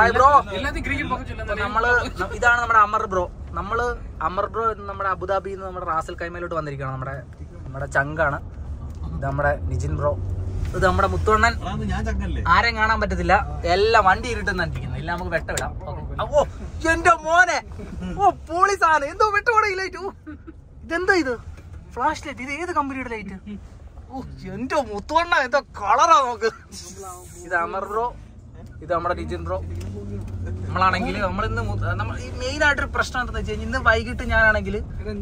Hi bro. നമ്മള് ഇതാണ് നമ്മുടെ അമർ ബ്രോ. അമർ ബ്രോ നമ്മുടെ അബുദാബിയിൽ നിന്ന് നമ്മുടെ റാസൽ കൈമയിലോട്ട് വന്നിരിക്കുകയാണ്. നമ്മുടെ ചങ്കാണ്. ഇത് നമ്മുടെ നിജിൻ ബ്രോ. ഇത് നമ്മുടെ മുത്തുവണ്ണൻ. ആരെയും കാണാൻ പറ്റത്തില്ല, എല്ലാം വണ്ടി ഇരുട്ടെന്നിരിക്കുന്നു. ഇല്ല നമുക്ക് വെട്ടമിടാം. ഓ എന്റെ മോനെ, ഓ പോളീസാണ്. എന്തോ വെട്ടോടെ ലൈറ്റ്. ഇതെന്താ ഇത്? Flash light. ഇത് ഏത് കമ്പനിയുടെ ലൈറ്റ്? ഓ എന്റെ മുത്തുവണ്ണ, എന്തോ കളറാ നോക്ക്. ഇത് അമർ ബ്രോ, ഇത് നമ്മുടെ നിജിൻ ബ്രോ. നമ്മളാണെങ്കിൽ നമ്മൾ ഈ മെയിൻ ആയിട്ടൊരു പ്രശ്നം എന്താണെന്ന് വെച്ച് കഴിഞ്ഞാൽ, ഇന്ന് വൈകിട്ട് ഞാനാണെങ്കിൽ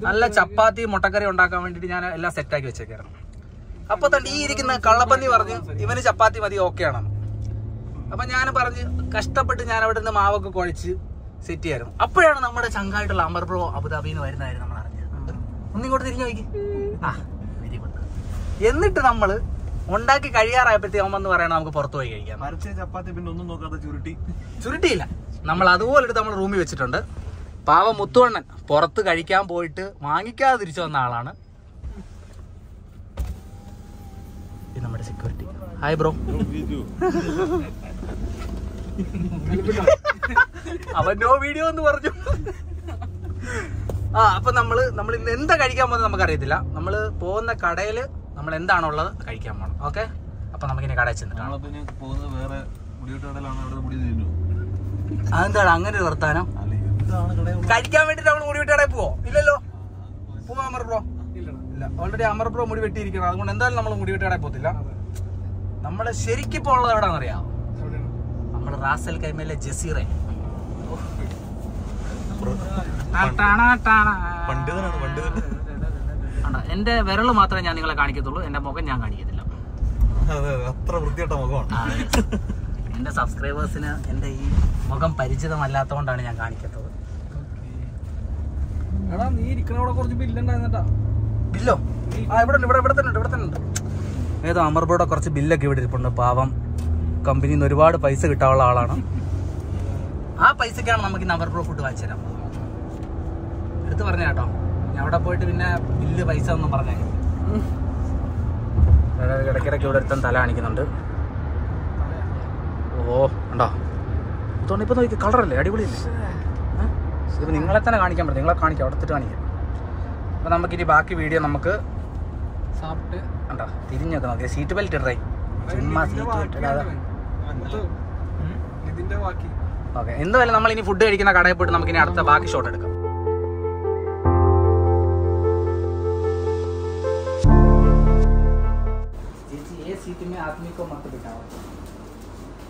നല്ല ചപ്പാത്തി മുട്ടക്കറി ഉണ്ടാക്കാൻ വേണ്ടിയിട്ട് ഞാൻ എല്ലാം സെറ്റാക്കി വെച്ചേക്കായിരുന്നു. അപ്പൊ തന്നെ ഈ ഇരിക്കുന്ന കള്ളപ്പന്നി പറഞ്ഞ് ഇവന് ചപ്പാത്തി മതി, ഓക്കെ ആണ്. അപ്പൊ ഞാൻ പറഞ്ഞ് കഷ്ടപ്പെട്ട് ഞാൻ അവിടെ നിന്ന് മാവൊക്കെ കുഴച്ച് സെറ്റ് ചെയ്യായിരുന്നു. അപ്പോഴാണ് നമ്മുടെ ചങ്കായിട്ടുള്ള അമർ ബ്രോ അബുദാബിയിൽ നിന്ന് വരുന്നതായിരുന്നു നമ്മൾ അറിഞ്ഞത്. ഒന്നിങ്ങോട്ട് തിരിഞ്ഞു നോക്കി. ആ വെരി ഗുഡ്. എന്നിട്ട് നമ്മള് ഉണ്ടാക്കി കഴിയാറായപ്പോഴത്തേക്ക് അവൻ വന്ന് പറയണം നമുക്ക് പുറത്തു പോയി കഴിക്കാം. ചപ്പാത്തി പിന്നെ ഒന്നും നോക്കാതെ ചുരുട്ടിയില്ല. നമ്മൾ അതുപോലെ എടുത്ത് നമ്മൾ റൂമിൽ വെച്ചിട്ടുണ്ട്. പാവം മുത്തുവണ്ണൻ പുറത്ത് കഴിക്കാൻ പോയിട്ട് വാങ്ങിക്കാതെ തിരിച്ചു വന്ന ആളാണ്. ഇത് നമ്മുടെ സെക്യൂരിറ്റി. Hi bro. അവൻ നോ വീഡിയോ എന്ന് പറഞ്ഞു. അപ്പൊ നമ്മള് ഇന്ന് എന്താ കഴിക്കാൻ പോകുന്നത് നമുക്കറിയത്തില്ല. നമ്മള് പോകുന്ന കടയില് നമ്മൾ എന്താണുള്ളത് കഴിക്കാൻ പോകണം. ഓക്കെ, അപ്പൊ നമുക്കിനി കടയിൽ ചെന്നിട്ടാണ്. അതെന്താണ് അങ്ങനെ ഒരു വർത്താനം? കഴിക്കാൻ വേണ്ടിട്ട് നമ്മൾ മുടി വെട്ടി കടയിൽ പോവോ? ഇല്ലല്ലോ. പോവാ അമർ ബ്രോ? ഇല്ല, ഓൾറെഡി അമർ ബ്രോ മുടി വെട്ടിയിരിക്കണം. അതുകൊണ്ട് എന്തായാലും നമ്മൾ മുടി വെട്ടി കടയിൽ പോകത്തില്ല. നമ്മള് ശരിക്കിപ്പോ ഉള്ളത് എവിടാന്നറിയാം? നമ്മള് റാസൽ കൈമയിലെ ജസീറെ. എന്റെ വിരല് മാത്രമേ ഞാൻ നിങ്ങളെ കാണിക്കത്തുള്ളൂ, എന്റെ മുഖം ഞാൻ കാണിക്കത്തില്ല. അത്ര വൃത്തികെട്ട മുഖമാണ്. എന്റെ സബ്സ്ക്രൈബേഴ്സിന് എന്റെ ഈ മുഖം പരിചിതമല്ലാത്തതുകൊണ്ടാണ് ഞാൻ കാണിക്കത്തത്. ബില്ലോ ഇവിടെ തന്നെ ഉണ്ട്. ഏതോ അമർ ബ്രോയുടെ കുറച്ച് ബില്ലൊക്കെ ഇവിടെ ഇരിപ്പുണ്ട്. പാവം കമ്പനിയിൽ നിന്ന് ഒരുപാട് പൈസ കിട്ടാനുള്ള ആളാണ്. ആ പൈസക്കാണ് നമുക്ക് ഇന്ന് അമർ ബ്രോ ഫുഡ് വാങ്ങിച്ചു തരാം. എടുത്ത് പറഞ്ഞ കേട്ടോ, ഞാൻ അവിടെ പോയിട്ട് പിന്നെ ബില്ല് പൈസ ഒന്നും പറഞ്ഞേ. ഇടയ്ക്കിടയ്ക്ക് ഇവിടെ ഒരുത്തൻ തല കാണിക്കുന്നുണ്ട്. ഓ ഉണ്ടോ? അതുകൊണ്ട് ഇപ്പൊ നോക്കി കളറല്ലേ, അടിപൊളിയല്ലേ? ഇതിപ്പോൾ നിങ്ങളെ തന്നെ കാണിക്കാൻ പറ്റും. നിങ്ങളെ കാണിക്കാം, അവിടത്തിട്ട് കാണിക്കാം. അപ്പൊ നമുക്കിനി ബാക്കി വീഡിയോ നമുക്ക് ഉണ്ടോ തിരിഞ്ഞൊക്കെ നോക്കി. സീറ്റ് ബെൽറ്റ് ഇടറേ, ചുമ്മാ സീറ്റ് ബെൽറ്റ് ഇടാതെ. ഓക്കെ, എന്തായാലും നമ്മൾ ഇനി ഫുഡ് കഴിക്കുന്ന കടയിൽ പോയിട്ട് നമുക്കിനി അടുത്ത ബാക്കി ഷോട്ട് എടുക്കാം.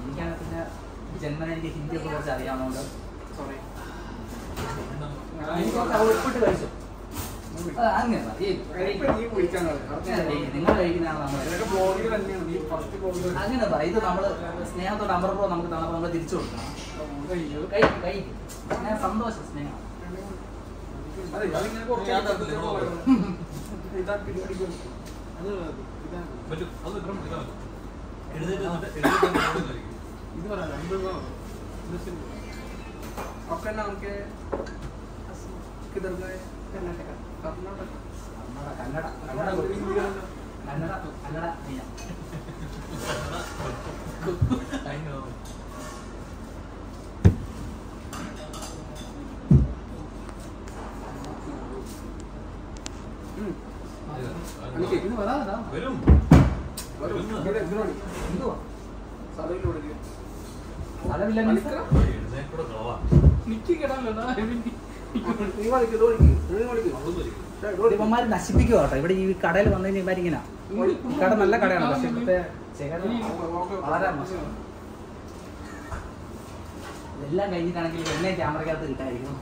എനിക്കാണ് പിന്നെ ജന്മന എനിക്ക് ഹിന്ദിയൊക്കെ കുറിച്ച് അറിയാവുന്നതുകൊണ്ട് ഉപ്പിട്ട് കഴിച്ചു. അങ്ങനെ നിങ്ങൾ കഴിക്കുന്നതാണ് അങ്ങനെ പറ. ഇത് നമ്മള് സ്നേഹത്തോടെ അമർ ബ്രോ നമുക്ക് തന്നപ്പോൾ നമ്മൾ തിരിച്ചു കൊടുക്കണം. ഞാൻ സന്തോഷം, സ്നേഹം. ഇത് പറയാം आपका नाम क्या है? किधर गए? कर्नाटक. ഇവന്മാര് നശിപ്പിക്കുക കേട്ടോ. ഇവിടെ ഈ കടയിൽ വന്നു കഴിഞ്ഞാൽ ഇങ്ങനെ കട നല്ല കടയാണ്, പക്ഷെ ഇവിടുത്തെ വളരെ മോശം. ഇതെല്ലാം കഴിഞ്ഞിട്ടാണെങ്കിൽ എന്നെ ക്യാമറക്കകത്ത് കിട്ടായിരിക്കും.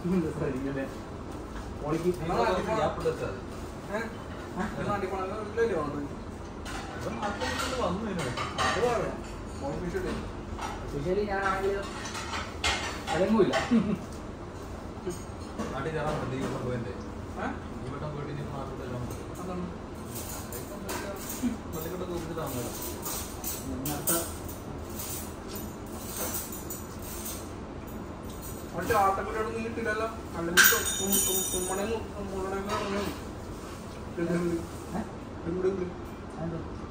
സ്പെഷ്യലി ഞാനാണെങ്കിൽ അടങ്ങൂല്ല. മറ്റേ ആട്ടക്കുട്ടിയോടൊന്നും കിട്ടില്ലല്ലോ. അല്ലെങ്കിൽ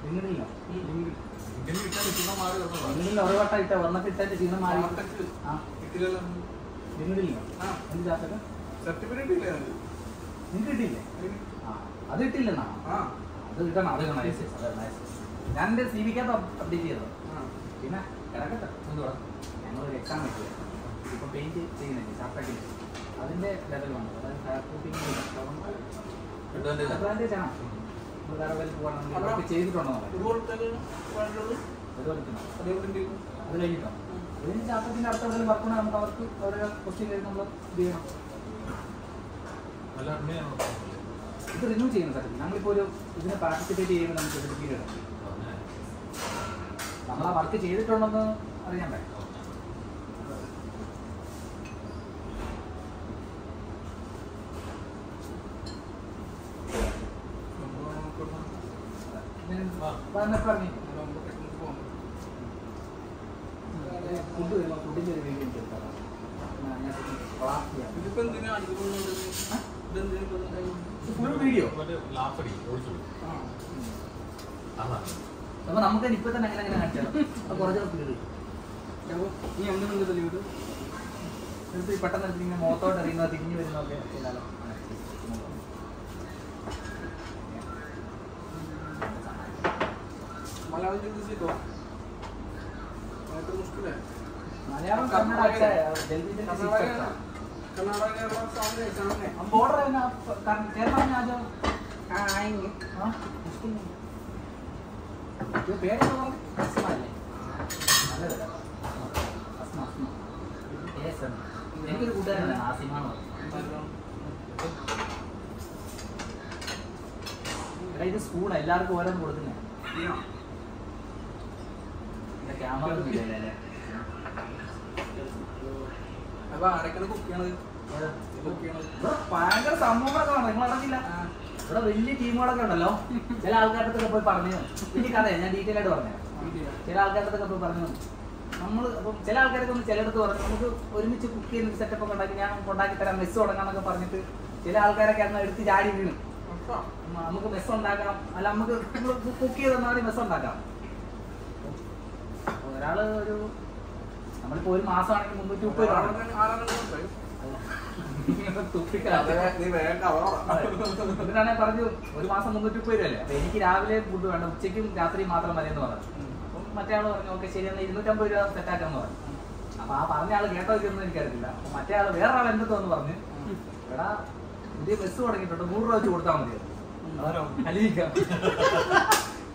നിങ്ങളില്ല ഇങ്ങനെ കിട്ടാൻ ക്ഷീണം മാറി വരുന്നതാണ്. നിങ്ങളിൽ ഒരു വട്ടം ഇട്ട വന്നിട്ട് ഇട്ടിട്ട് ക്ഷീണം മാറി ആ കിട്ടില്ലല്ലോ. നിങ്ങളില്ല എന്ത് ചാത്തക്ക സർട്ടിഫിക്കറ്റ് ഇല്ലേ നിങ്ങൾക്ക് കിട്ടിയില്ലേ ആ അത് കിട്ടില്ലെന്നാ അത് കിട്ടണം അത് നൈസ് ഞാൻ എൻ്റെ സി വിക്കകത്ത് അപ്ഡേറ്റ് ചെയ്തത് പിന്നെ കിടക്കട്ടെ എന്തുവാ ഞങ്ങളൊരു എക്സാം വെക്കുക ഇപ്പം പെയിൻറ്റ് ചെയ്യുന്നില്ല ചാപ്റ്ററിൽ അതിൻ്റെ ലെവൽ വന്നു അതായത് ഫയർ പ്രൂഫിങ് അഡ്വാൻറ്റേജ് ആണ് വേറെ വല്ല പോകണം ചെയ്തിട്ടുണ്ടോ അത് കഴിഞ്ഞിട്ടോ അതിന് ചാപ്റ്ററിൻ്റെ അടുത്ത എവിടെയും വർക്ക് നമുക്ക് അവർക്ക് അവരുടെ ക്വസ്റ്റ്യൻ കഴിഞ്ഞ് നമ്മൾ ഇത് ചെയ്യണം ഇത് റിന്യൂ ചെയ്യുന്ന സർട്ടിഫിക്കറ്റ് നമ്മളിപ്പോൾ ഒരു ഇതിന് പാർട്ടിസിപ്പേറ്റ് ചെയ്യുമ്പോൾ നമുക്ക് സർട്ടിഫിക്കറ്റ് ഇടണം നമ്മൾ ആ വർക്ക് ചെയ്തിട്ടുണ്ടെന്ന് അറിയണ്ടേ പറഞ്ഞു ഫുഡ് വരുമ്പോൾ ഫുഡിൻ്റെ ഒരു വീഡിയോ എനിക്ക് എടുക്കാം ഇതിപ്പോ എന്തിനാ ഫുൾ വീഡിയോ അപ്പൊ നമുക്ക് ഇപ്പൊ തന്നെ അങ്ങനെ അങ്ങനെ കാണിച്ചാലോ അപ്പൊ കുറച്ചൊക്കെ കീറി നീ ഒന്നും തെളിവിട്ട് എന്നിട്ട് പെട്ടെന്ന് എടുത്ത് ഇങ്ങനെ മുഖത്തോട്ട് എറിയുന്നത് തിരിഞ്ഞു വരുന്നതൊക്കെ ചെയ്താലോ മലയാളം ചിന്തിച്ചിട്ടോ മുഷ്കിലേ മലയാളം കന്നഡ कर्नाटक केरला सामने सामने हम बोल रहे हैं ना केरला में आ जाओ हाँ आएंगे हाँ मुश्किल नहीं जो पेड़ है वो अस्मा है नल्ला अस्मा अस्मा ये सब എനിക്ക് ഒരു കൂട്ടുകാരനാണ് ആസിമാണോ എടാ ഇത് സ്പൂൺ എല്ലാവർക്കും ഓരോന്ന് കൊടുക്കുന്നേ ക്യാമറ ഒന്നും ഇല്ലല്ലേ അപ്പൊ ആരൊക്കെയാണ് കുക്ക് ചെയ്യണത് ഭയങ്കര സംഭവങ്ങളൊക്കെ ആണ് നിങ്ങൾ അറിഞ്ഞില്ല ഇവിടെ വലിയ ടീമുകളൊക്കെ ഉണ്ടല്ലോ ചില ആൾക്കാരുടെ പോയി പറഞ്ഞു വലിയ കഥയാണ് ഞാൻ ഡീറ്റെയിൽ ആയിട്ട് പറഞ്ഞു ചില ആൾക്കാരുടെ പോയി പറഞ്ഞു നമ്മൾ അപ്പം ചില ആൾക്കാരൊക്കെ ഒന്ന് ചിലയിടത്ത് പറഞ്ഞു നമുക്ക് ഒരുമിച്ച് കുക്ക് ചെയ്യുന്ന സെറ്റപ്പ് ഒക്കെ ഉണ്ടാക്കി ഞാൻ ഉണ്ടാക്കി തരാം മെസ്സ് തുടങ്ങാന്നൊക്കെ പറഞ്ഞിട്ട് ചില ആൾക്കാരൊക്കെ അന്ന് എടുത്ത് ചാടി വീണു നമുക്ക് മെസ്സ് ഉണ്ടാക്കാം അല്ല നമുക്ക് കുക്ക് ചെയ്ത് തന്നാൽ മെസ്സ് ഉണ്ടാക്കാം ഒരാള് ഒരു നമ്മളിപ്പോ ഒരു മാസമാണെങ്കിൽ 330 രൂപ എന്നിട്ടാണെ പറഞ്ഞു ഒരു മാസം 330 രൂപയല്ലേ അപ്പൊ എനിക്ക് രാവിലെ ഫുഡ് വേണ്ട ഉച്ചയ്ക്കും രാത്രിയും മാത്രം മതി എന്ന് പറഞ്ഞു അപ്പം മറ്റേ ആള് പറഞ്ഞു ഓക്കെ ശരി എന്നാൽ 250 രൂപ സെറ്റാക്കാന്ന് പറഞ്ഞു അപ്പൊ ആ പറഞ്ഞ ആള് കേട്ടോ ഇതൊന്നും എനിക്കറിയില്ല അപ്പൊ മറ്റേ ആള് വേറെ ആൾ എന്തെന്ന് പറഞ്ഞു എടാ പുതിയ ബസ് തുടങ്ങിയിട്ടുണ്ട് 100 രൂപ വെച്ച് കൊടുത്താൽ മതി അലിയിക്കാം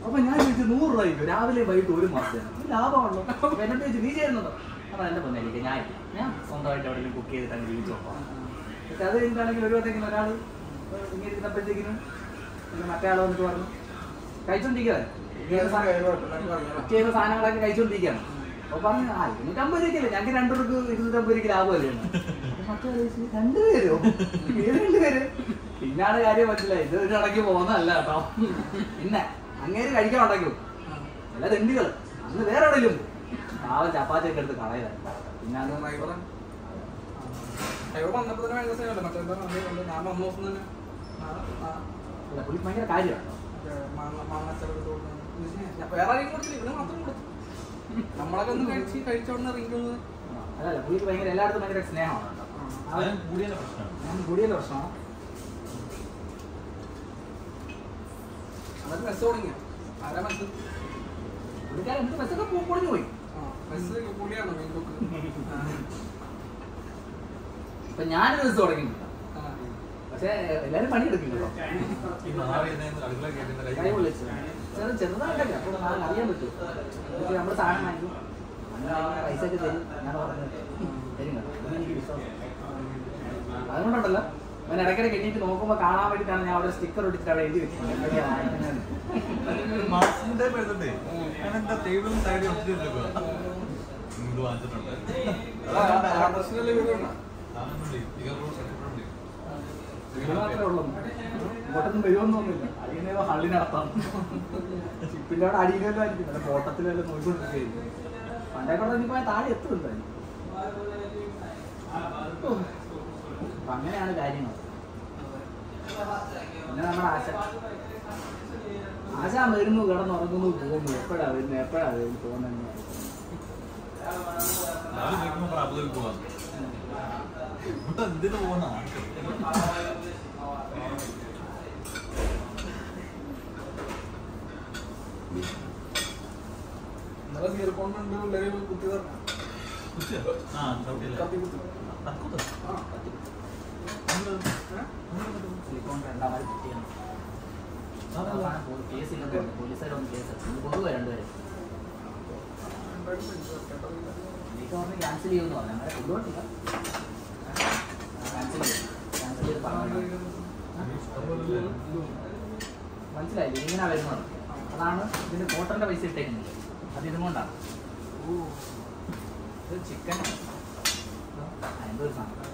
അപ്പൊ ഞാൻ ചോദിച്ചു 100 രൂപ കിട്ടും രാവിലെ വൈകിട്ട് ഒരു മാസം ലാഭമാണല്ലോ എന്നോട് ചോദിച്ചു നീ ചെയ്യുന്നുണ്ടോ അപ്പൊ എന്റെ പൊന്നായിരിക്കും ഞാൻ സ്വന്തമായിട്ട് എവിടെയെങ്കിലും കുക്ക് ചെയ്തിട്ട് അങ്ങനെ ജീവിച്ചു നോക്കാം പക്ഷെ അത് കഴിഞ്ഞിട്ടാണെങ്കിൽ ഒരു വട്ടേക്കും ഒരാൾ ഇങ്ങനെ ഇരുന്നപ്പോഴത്തേക്കിനും മറ്റേ ആൾ വന്നിട്ട് പറഞ്ഞു കഴിച്ചോണ്ടിരിക്കുകയാണ് ചെയ്യുന്ന സാധനങ്ങളൊക്കെ കഴിച്ചോണ്ടിരിക്കുകയാണ് അപ്പൊ പറഞ്ഞു 250 രൂപയ്ക്കല്ലേ ഞങ്ങൾക്ക് 2 രൂപക്ക് 250 രൂപയ്ക്ക് ലാഭമല്ലേ മറ്റേ 2 പേരോ 2 പേര് പിന്നാണ് കാര്യം മനസ്സിലായി ഇത് ഒരു ഇടയ്ക്ക് പോകുന്നതല്ല കേട്ടോ പിന്നെ അങ്ങേര് കഴിക്കാൻ ഉണ്ടാക്കും എല്ലാ തെണ്ടികൾ അന്ന് വേറെ എവിടെയും പാവം ചപ്പാത്തിയൊക്കെ എടുത്ത് കളയതാണ് പിന്നെ അത് വന്നപ്പോ തന്നെ ഭയങ്കര സേവല്ലേ മറ്റേ ഞാൻ വന്ന ദിവസം തന്നെ പുള്ളി ഭയങ്കര കാര്യമാണ് വേറെ ആരെയും കൊടുത്തില്ല ഇവിടെ മാത്രം കൊടുത്തു നമ്മളൊക്കെ ഒന്ന് കഴിച്ചോണ്ട് ഇറങ്ങിക്കൊന്ന് അല്ലല്ല പുള്ളിക്ക് ഭയങ്കര എല്ലായിടത്തും ഭയങ്കര സ്നേഹമാണ് ഞാൻ കൂടിയല്ലോ പ്രശ്നമാണ് അതൊക്കെ മെസ്സ് തുടങ്ങിയ ആരാ മെസ്സ് പുള്ളിക്കാരൻ എന്ത് മെസ്സൊക്കെ പൊളിഞ്ഞു പോയി മെസ്സ് കൂടിയാണോ ഫേസ്ബുക്ക് ഇപ്പൊ ഞാനൊരു മെസ്സ് തുടങ്ങിയിട്ടില്ല പക്ഷെ എല്ലാരും പണിയെടുക്കില്ലല്ലോ കൈ പൊള്ളിച്ചു ചെറുതായിട്ടൊക്കെ അപ്പൊ അറിയാൻ പറ്റും നമ്മുടെ സാധനം വാങ്ങിക്കും പൈസ ഒക്കെ തരും ഞാൻ പറഞ്ഞു തരും എനിക്ക് വിശ്വാസം അതുകൊണ്ടുണ്ടല്ലോ ഞാൻ ഇടയ്ക്കിടയ്ക്ക് എണ്ണീറ്റ് നോക്കുമ്പോൾ കാണാൻ വേണ്ടിയിട്ടാണ് ഞാൻ അവിടെ സ്റ്റിക്കർ ഒട്ടിച്ചിട്ട് അവിടെ എഴുതി വെച്ചിട്ടുണ്ട് വീട് മാത്രമേ ഉള്ളൂ ഇങ്ങോട്ടൊന്നും വരുമൊന്നുമില്ല അടിയനേതോ ഹള്ളി നടത്താം ചിപ്പിൻ്റെ അവിടെ അടിയിലല്ലോ ആയിരിക്കും അല്ല കോട്ടത്തിലല്ലോ നോക്കിക്കൊണ്ടിരിക്കുകയായിരിക്കും പണ്ടേക്കോട്ടെ ഇനിയിപ്പോ താഴെ എത്തുന്നുണ്ടായിരുന്നു അപ്പൊ അങ്ങനെയാണ് കാര്യങ്ങൾ പിന്നെ നമ്മുടെ ആശ ആശാൻ വരുന്നു കിടന്നുറങ്ങുന്നു പോകുന്നു എപ്പോഴാ വരുന്നത് എപ്പോഴാ വരുന്നത് തോന്നുന്നു എന്തിനു പോകുന്ന കൊണ്ട് പിള്ളേര് കുത്തി കത്തി കുത്തി രണ്ടാമത് കിട്ടിയാണ് കേസില്ലെന്ന് പോലീസുകാരൊന്നും കേസ് കൊണ്ടുപോയി രണ്ടുപേരെ ക്യാൻസൽ ചെയ്യുമെന്ന് പറഞ്ഞു അങ്ങനെ കൊണ്ടുപോയിട്ടില്ല ക്യാൻസൽ ചെയ്ത് പറഞ്ഞു മനസ്സിലായില്ല ഇങ്ങനെ വരുന്നത് അതാണ് ഇതിന്റെ കോട്ടന്റെ പൈസ ഇട്ടേക്കുന്നത് അത് ഇതും കൊണ്ടാണ് ഇത് ചിക്കൻ എന്തോ ഒരു സാധനം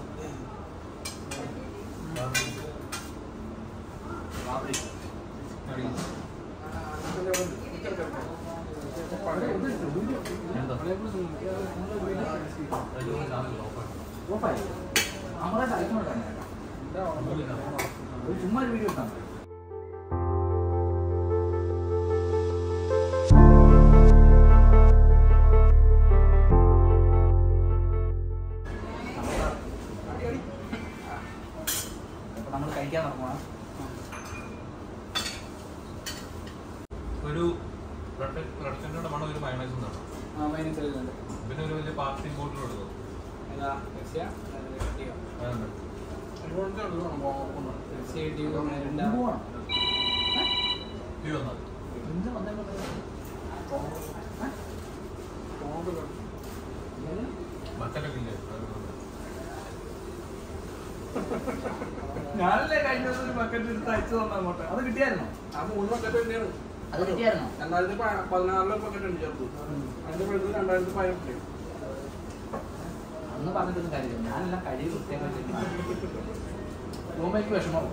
ചുമ്മാ ഒരു വീഡിയോ ഇട്ടാ നമ്മൾ കഴിക്കാൻ തുടങ്ങുക ഒരു റെസ്റ്റോറൻറ്റിന്റെ മണം ഒരു മയോണൈസ് ഉണ്ടാവും പിന്നെ ഒരു വലിയ പാർട്ടി ബോട്ടിൽ എടുക്കും ബക്കറ്റൊക്കെ ഞാനല്ലേ കഴിഞ്ഞ ദിവസം ഒരു ബക്കറ്റ് എടുത്ത് അയച്ചു തന്നെ അങ്ങോട്ട് അത് കിട്ടിയായിരുന്നോ ആ 3 ബക്കറ്റ് തന്നെയാണ് അത് കിട്ടിയായിരുന്നോ 2016 ബക്കറ്റ് ഉണ്ട് ചേർത്തു അതിന്റെ പഴുത്ത് 2018 അന്ന് പറഞ്ഞിട്ടൊന്നും കാര്യമില്ല ഞാനെല്ലാം കഴിവ് കൃത്യമായിട്ട് പോകുമ്പോഴേക്ക് വിഷമം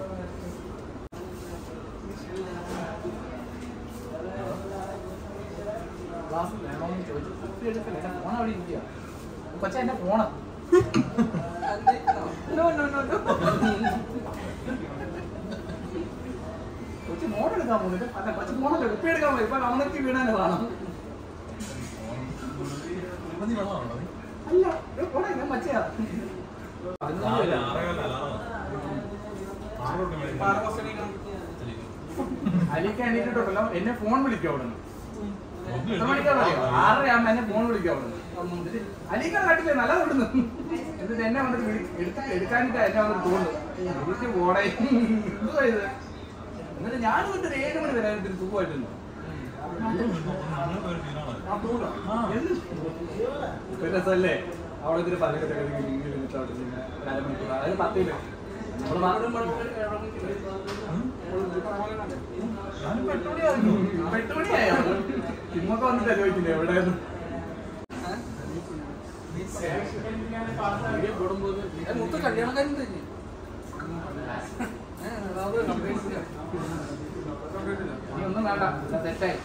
ക്ലാസ് വേണമെന്ന് ചോദിച്ചു കുപ്പി എടുക്കില്ല എന്റെ ഫോൺ അവിടെ ഇരിക്കുക കൊച്ചാ എന്റെ ഫോണ് കൊച്ചു ഫോൺ എടുക്കാൻ പോകുന്നില്ല അല്ല കൊച്ചു ഫോണല്ല കുപ്പി എടുക്കാൻ പോയി ഇപ്പൊ കമണത്തി വീണാൻ കാണാം അല്ല ഫോണേ ഞാൻ മച്ചയാ അലിക്ക് എണീറ്റിട്ടുണ്ടല്ലോ എന്നെ ഫോൺ വിളിക്കും അവിടെ നിന്ന് 6:30 ആകുമ്പോ എന്നെ ഫോൺ വിളിക്കും അവിടെ നിന്ന് അലിക്കാണ് കാട്ടില്ലേ നല്ലത് ഇവിടുന്ന് എന്നിട്ട് എന്നെ വന്നിട്ട് എടുക്കാനിട്ടാ എന്നെ വന്നിട്ട് തോന്നുന്നു എനിക്ക് പോടേ എന്തുവാ ഇത് എന്നിട്ട് ഞാൻ വന്നിട്ട് 7 മണി വരെ ഇതിന് സുഖമായിട്ടുണ്ട് രസല്ലേ അവിടെ ഇതിന് പലകത്തെ അരമണിക്കൂർ അതായത് 10 രൂപ പെട്ടുമണിയായോ ഇന്നൊക്കെ വന്നിട്ട് ചോദിക്കില്ലേ എവിടെയായിരുന്നു മൊത്തം കല്യാണക്കാരും തന്നെ നീ ഒന്നും വേണ്ട തെറ്റായി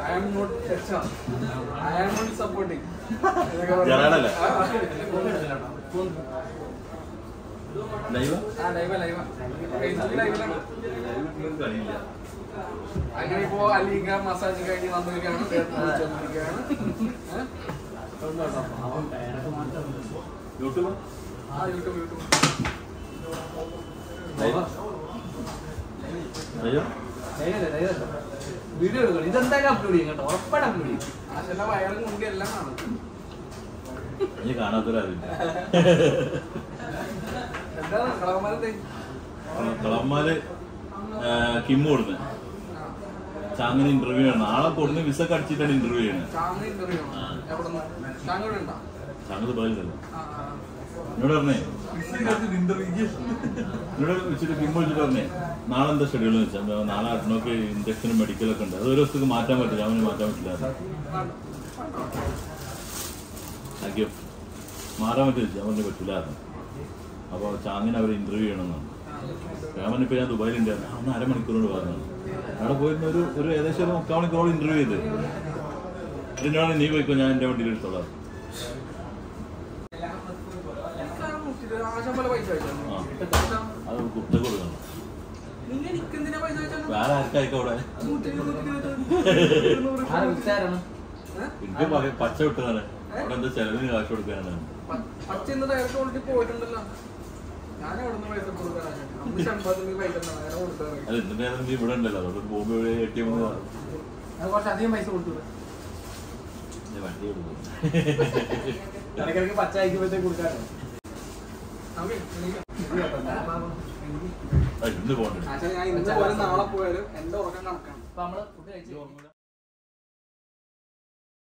I am not HR. I am only supporting. അങ്ങനെ ഇപ്പോ അലിക മസാജ് കഴിഞ്ഞ് വന്നിരിക്കുകയാണ് യൂട്യൂബ് വീഡിയോ എടുക്കണം ഇതെന്തായാലും അപ്ലോഡ് ചെയ്യും കേട്ടോ ഉറപ്പായിട്ട് അപ്ലോഡ് ചെയ്യും അതെല്ലാം വയറും മുണ്ടി എല്ലാം കാണും എന്താണ് കളവന്മാര് കിമ്മ് കൊടുക്കുന്നത് ചാങ്ങിന് ഇന്റർവ്യൂ ആണ് നാളെ കൊടുന്ന് വിസ കടിച്ചിട്ടാണ് ഇന്റർവ്യൂ ചെയ്യുന്നത് ചാങ്ങത് പറയില്ലല്ലോ എന്നോട് പറഞ്ഞേ എന്നോട് വിളിച്ചിട്ട് കിമ്മ് വിളിച്ചിട്ട് പറഞ്ഞേ നാളെ എന്താ ഷെഡ്യൂൾ എന്ന് വെച്ചാൽ നാളെ അഡ്നോക്ക് ഇൻജക്ഷനും മെഡിക്കലൊക്കെ ഉണ്ട് അത് ഒരു ദിവസത്തേക്ക് മാറ്റാൻ പറ്റില്ല അവന് മാറ്റാൻ പറ്റില്ല മാറാൻ പറ്റില്ല അവന് പറ്റില്ല അപ്പോൾ ചാങ്ങിന് അവർ ഇന്റർവ്യൂ ചെയ്യണമെന്നാണ് രാമനിപ്പോൾ ഞാൻ ദുബായിലുണ്ടായിരുന്നു അന്ന് അരമണിക്കൂറോട് പറഞ്ഞതാണ് അവിടെ പോയിരുന്ന ഒരു ഏകദേശം ഒരു 3/4 മണിക്കൂറോട് ഇന്റർവ്യൂ ചെയ്ത് എന്നോട് നീ പോയിക്കോ ഞാൻ എൻ്റെ വണ്ടിയിൽ എടുത്തോളാം പോലെ പൈസ അയച്ചാ അത് കുട്ടിക്ക് കൊടുക്കണം. നിങ്ങൾ എനിക്കെന്തിനാ പൈസ അയച്ചാൽ വേറെ ആർക്കായിക്കോ അവിടെ എനിക്ക് പച്ച വിട്ടതാണ്. അവിടെ എന്താ ചെലവിന് കാശ് കൊടുക്കാനാണ്. പച്ച ഇന്ന് ഡയറക്റ്റ് ഓൾറെഡി പോയിട്ടുണ്ടല്ലോ. ഞാൻ എവിടെ നിന്ന് പൈസ കൊടുക്കാനാണ്? അന്ന് ശമ്പളത്തിന് പൈസ അല്ല എന്തിനാ നീ ഇവിടെ ഉണ്ടല്ലോ. അവിടെ പോകുമ്പോ ATM കുറച്ചധികം പൈസ കൊടുത്തു വണ്ടി കൊടുക്കും. ഇടയ്ക്കിടയ്ക്ക് പച്ച അയക്കുമ്പോഴത്തേക്ക് കൊടുക്കാനോ? ഇന്ന് പോകണ്ടേ? ഞാൻ ഇന്ന് പോയാലും നാളെ പോയാലും എന്റെ ഉറക്കം കണക്കാണ്. നമ്മള് ഫുഡ് കഴിച്ചു.